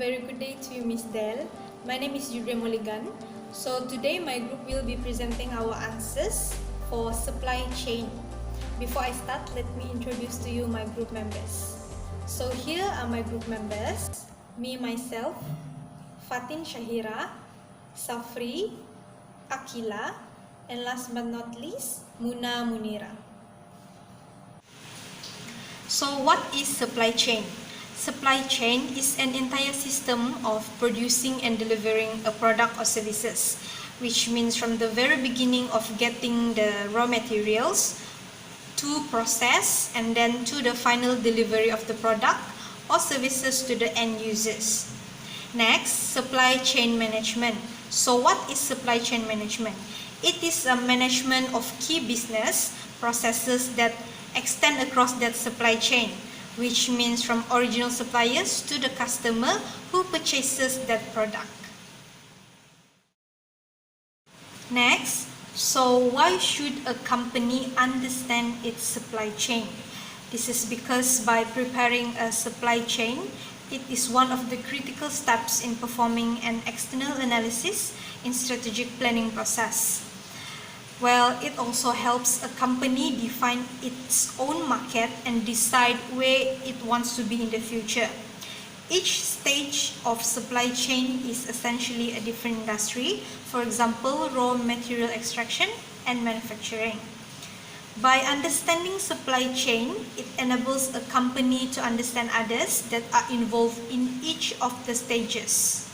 very good day to you, Miss Del. My name is Judre Moligan. So today my group will be presenting our answers for supply chain. Before I start, let me introduce to you my group members. So here are my group members. Me, myself, Fatin Shahira, Safri, Akila, and last but not least, Muna Munira. So what is supply chain? Supply chain is an entire system of producing and delivering a product or services, which means from the very beginning of getting the raw materials to process and then to the final delivery of the product or services to the end users. Next, supply chain management. So what is supply chain management? It is a management of key business processes that extend across that supply chain, which means from original suppliers to the customer who purchases that product. Next, so why should a company understand its supply chain? This is because by preparing a supply chain, it is one of the critical steps in performing an external analysis in strategic planning process. Well, it also helps a company define its own market and decide where it wants to be in the future. Each stage of supply chain is essentially a different industry, for example, raw material extraction and manufacturing. By understanding supply chain, it enables a company to understand others that are involved in each of the stages.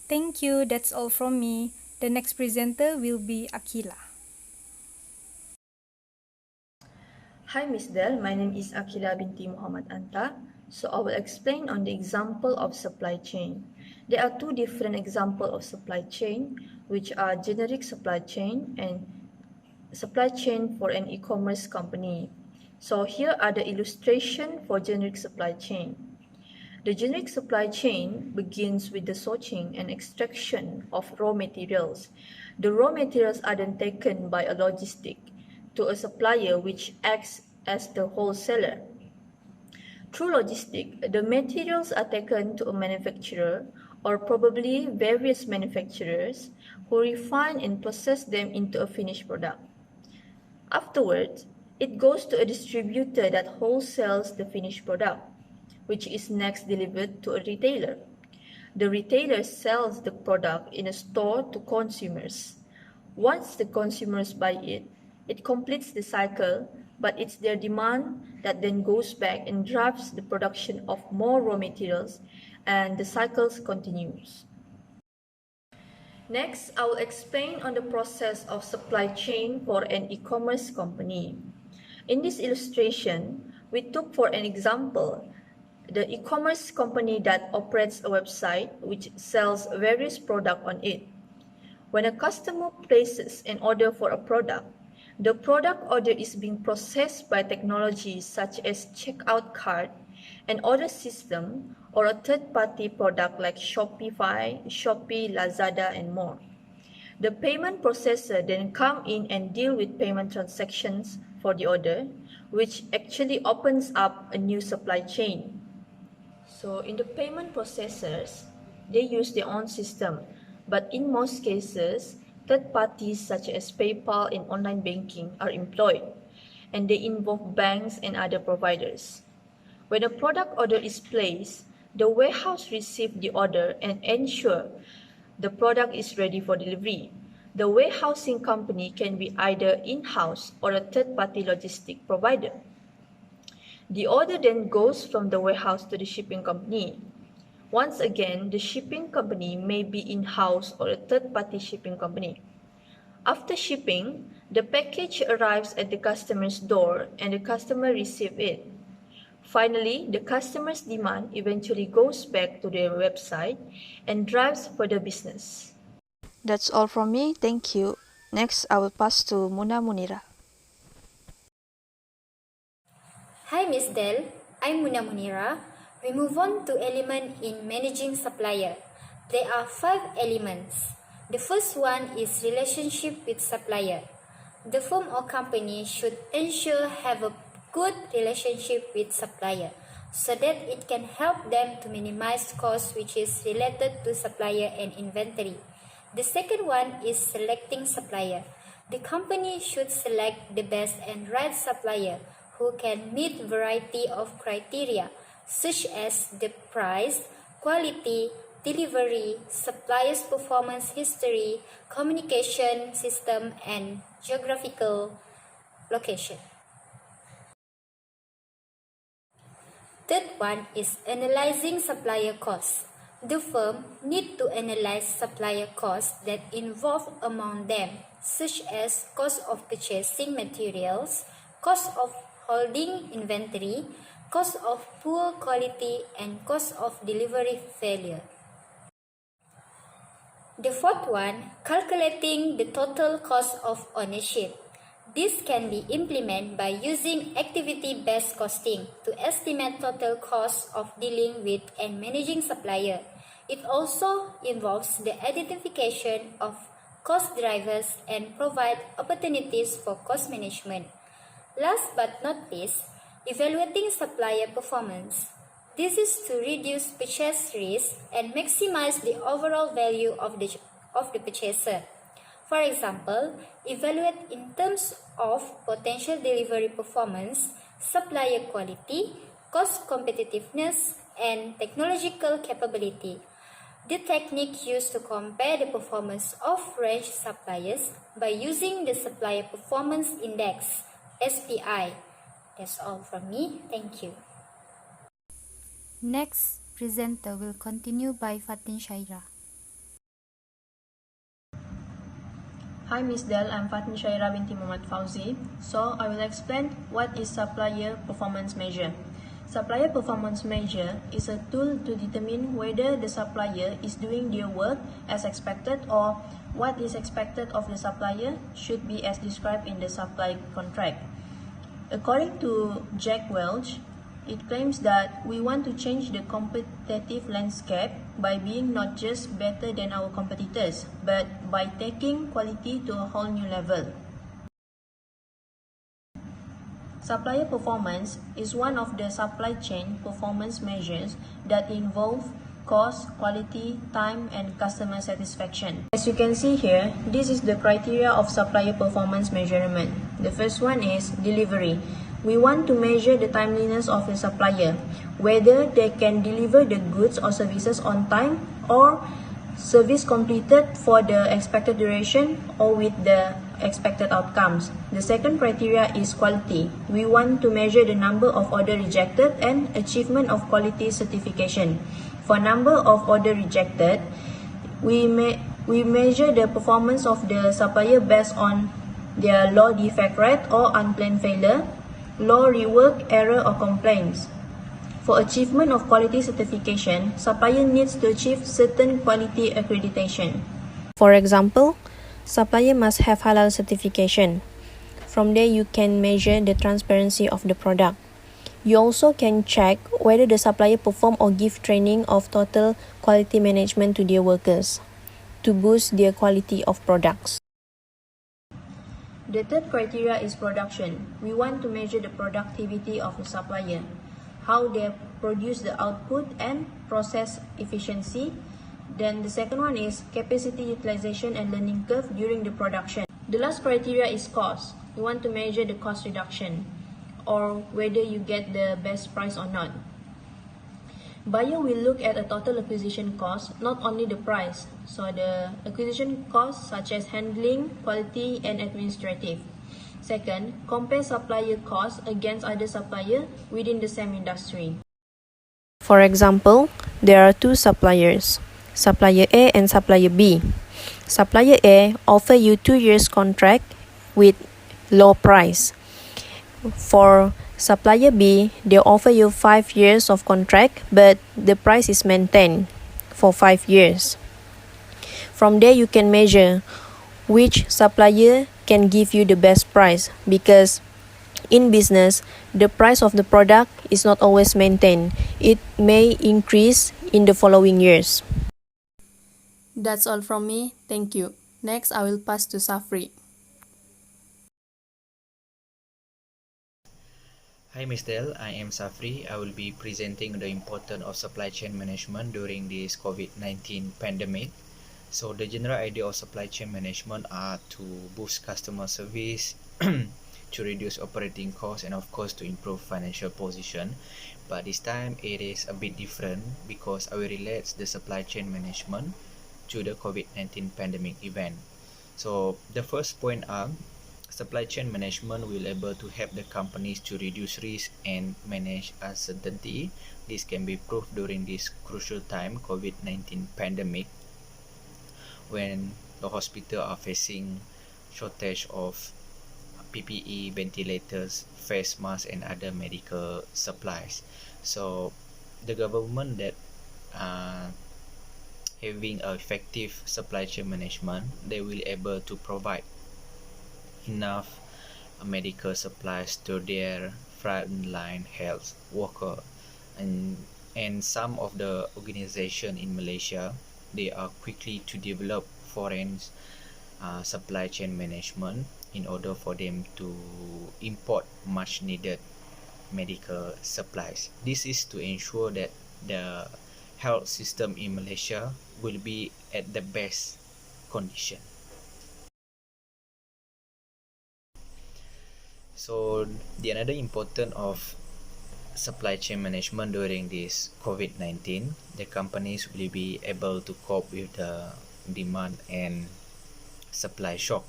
Thank you, that's all from me. The next presenter will be Akila. Hi Ms. Del, my name is Akila binti Muhammad Anta. So I will explain on the example of supply chain. There are two different examples of supply chain, which are generic supply chain and supply chain for an e-commerce company. So here are the illustration for generic supply chain. The generic supply chain begins with the sourcing and extraction of raw materials. The raw materials are then taken by a logistic to a supplier which acts as the wholesaler. Through logistic, the materials are taken to a manufacturer or probably various manufacturers who refine and process them into a finished product. Afterwards, it goes to a distributor that wholesales the finished product, which is next delivered to a retailer. The retailer sells the product in a store to consumers. Once the consumers buy it, it completes the cycle, but it's their demand that then goes back and drives the production of more raw materials, and the cycle continues. Next, I will explain on the process of supply chain for an e-commerce company. In this illustration, we took for an example the e-commerce company that operates a website which sells various products on it. When a customer places an order for a product, the product order is being processed by technology such as checkout cart, an order system, or a third-party product like Shopify, Shopee, Lazada, and more. The payment processor then come in and deal with payment transactions for the order, which actually opens up a new supply chain. So in the payment processors, they use their own system, but in most cases, third parties such as PayPal and online banking are employed, and they involve banks and other providers. When a product order is placed, the warehouse receives the order and ensure the product is ready for delivery. The warehousing company can be either in-house or a third-party logistic provider. The order then goes from the warehouse to the shipping company. Once again, the shipping company may be in-house or a third-party shipping company. After shipping, the package arrives at the customer's door and the customer receives it. Finally, the customer's demand eventually goes back to their website and drives further business. That's all from me. Thank you. Next, I will pass to Muna Munira. Hi Ms. Del, I'm Muna Munira. We move on to element in managing supplier. There are 5 elements. The first one is relationship with supplier. The firm or company should ensure have a good relationship with supplier. so that it can help them to minimize costs which is related to supplier and inventory. The second one is selecting supplier. The company should select the best and right supplier who can meet variety of criteria such as the price, quality, delivery, supplier's performance history, communication system, and geographical location. Third one is analyzing supplier costs. The firm need to analyze supplier costs that involve among them, such as cost of purchasing materials, cost of holding inventory, cost of poor quality, and cost of delivery failure. The fourth one, calculating the total cost of ownership. This can be implemented by using activity-based costing to estimate total cost of dealing with and managing supplier. It also involves the identification of cost drivers and provide opportunities for cost management. Last but not least, evaluating supplier performance. This is to reduce purchase risk and maximize the overall value of the purchaser. For example, evaluate in terms of potential delivery performance, supplier quality, cost competitiveness, and technological capability. The technique used to compare the performance of range suppliers by using the Supplier Performance Index, SPI. That's all from me. Thank you. Next presenter will continue by Fatin Shaira. Hi Ms. Del, I'm Fatin Shaira binti Muhammad Fauzi. So I will explain what is supplier performance measure. Supplier performance measure is a tool to determine whether the supplier is doing their work as expected or what is expected of the supplier should be as described in the supply contract. According to Jack Welch, it claims that we want to change the competitive landscape by being not just better than our competitors, but by taking quality to a whole new level. Supplier performance is one of the supply chain performance measures that involve cost, quality, time, and customer satisfaction. As you can see here, this is the criteria of supplier performance measurement. The first one is delivery. We want to measure the timeliness of the supplier, whether they can deliver the goods or services on time or service completed for the expected duration or with the expected outcomes. The second criteria is quality. We want to measure the number of orders rejected and achievement of quality certification. For number of orders rejected, we measure the performance of the supplier based on their low defect rate or unplanned failure, low rework, error, or complaints. For achievement of quality certification, supplier needs to achieve certain quality accreditation. For example, supplier must have halal certification. From there, you can measure the transparency of the product. You also can check whether the supplier perform or give training of total quality management to their workers to boost their quality of products. The third criteria is production. We want to measure the productivity of the supplier, how they produce the output and process efficiency. Then the second one is capacity utilization and learning curve during the production. The last criteria is cost. We want to measure the cost reduction or whether you get the best price or not. Buyer will look at a total acquisition cost, not only the price. So the acquisition costs such as handling, quality, and administrative. Second, compare supplier costs against other suppliers within the same industry. For example, there are two suppliers, Supplier A and Supplier B. Supplier A offer you 2 years contract with low price. For Supplier B, they offer you 5 years of contract, but the price is maintained for 5 years. From there, you can measure which supplier can give you the best price, because in business, the price of the product is not always maintained. It may increase in the following years. That's all from me. Thank you. Next, I will pass to Safri. Hi Ms. Del, I am Safri. I will be presenting the importance of supply chain management during this COVID-19 pandemic. So the general idea of supply chain management are to boost customer service, to reduce operating costs, and of course to improve financial position. But this time it is a bit different because I will relate the supply chain management to the COVID-19 pandemic event. So the first point are supply chain management will able to help the companies to reduce risk and manage uncertainty. This can be proved during this crucial time, COVID-19 pandemic, when the hospital are facing shortage of PPE, ventilators, face masks, and other medical supplies. So the government that having a effective supply chain management, they will able to provide enough medical supplies to their frontline health worker, and some of the organization in Malaysia, they are quickly to develop foreign supply chain management in order for them to import much needed medical supplies. This is to ensure that the health system in Malaysia will be at the best condition. So the another important of supply chain management during this COVID-19, the companies will be able to cope with the demand and supply shock.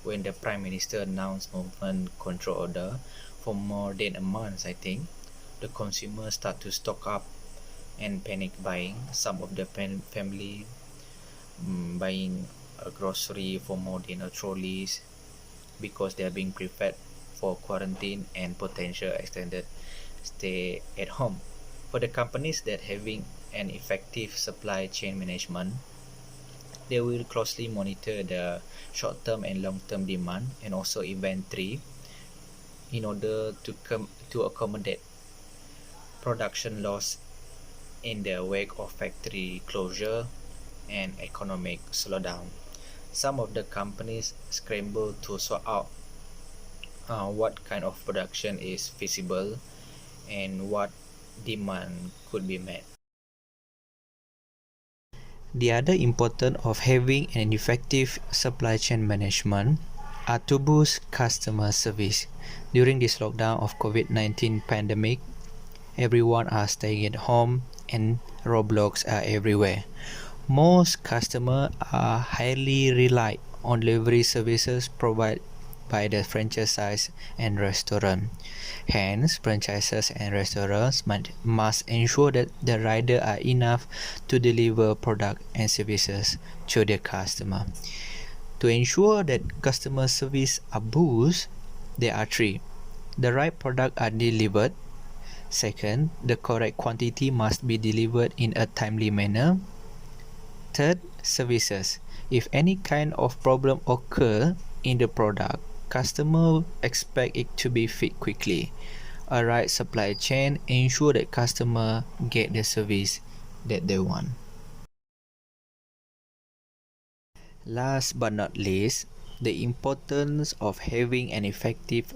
When the Prime Minister announced movement control order for more than a month, I think, the consumers start to stock up and panic buying. Some of the family buying a grocery for more than a trolleys because they are being prepared for quarantine and potential extended stay at home. For the companies that having an effective supply chain management, they will closely monitor the short-term and long-term demand and also inventory in order to accommodate production loss in the wake of factory closure and economic slowdown. Some of the companies scramble to sort out what kind of production is feasible and what demand could be met. The other important of having an effective supply chain management are to boost customer service. During this lockdown of COVID-19 pandemic, everyone are staying at home and roadblocks are everywhere. Most customers are highly rely on delivery services provided by the franchise and restaurant. Hence, franchises and restaurants must ensure that the rider are enough to deliver product and services to the customer. To ensure that customer service are boosted, there are three. The right product are delivered. Second, the correct quantity must be delivered in a timely manner. Third, services. If any kind of problem occur in the product, customer expect it to be fixed quickly. A right supply chain ensure that customer get the service that they want. Last but not least, the importance of having an effective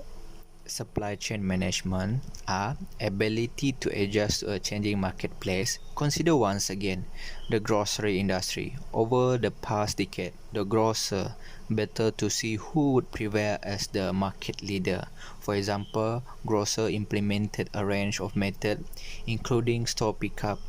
supply chain management are ability to adjust to a changing marketplace. Consider once again the grocery industry. Over the past decade, the grocer better to see who would prevail as the market leader. For example, grocer implemented a range of methods including store pickup,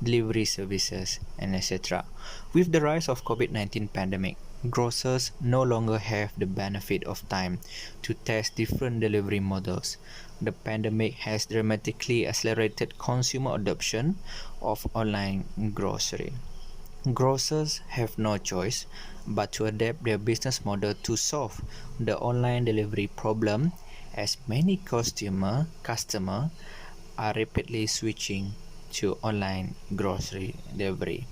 delivery services, and etc. With the rise of COVID-19 pandemic, grocers no longer have the benefit of time to test different delivery models. The pandemic has dramatically accelerated consumer adoption of online grocery. Grocers have no choice but to adapt their business model to solve the online delivery problem, as many customers are rapidly switching to online grocery delivery.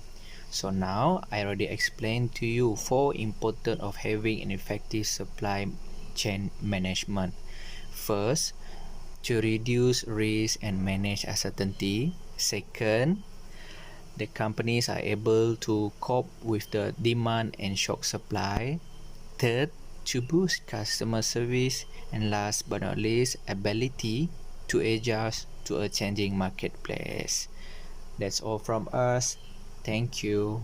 So now I already explained to you four important of having an effective supply chain management. First, to reduce risk and manage uncertainty. Second, the companies are able to cope with the demand and shock supply. Third, to boost customer service. And last but not least, ability to adjust to a changing marketplace. That's all from us. Thank you.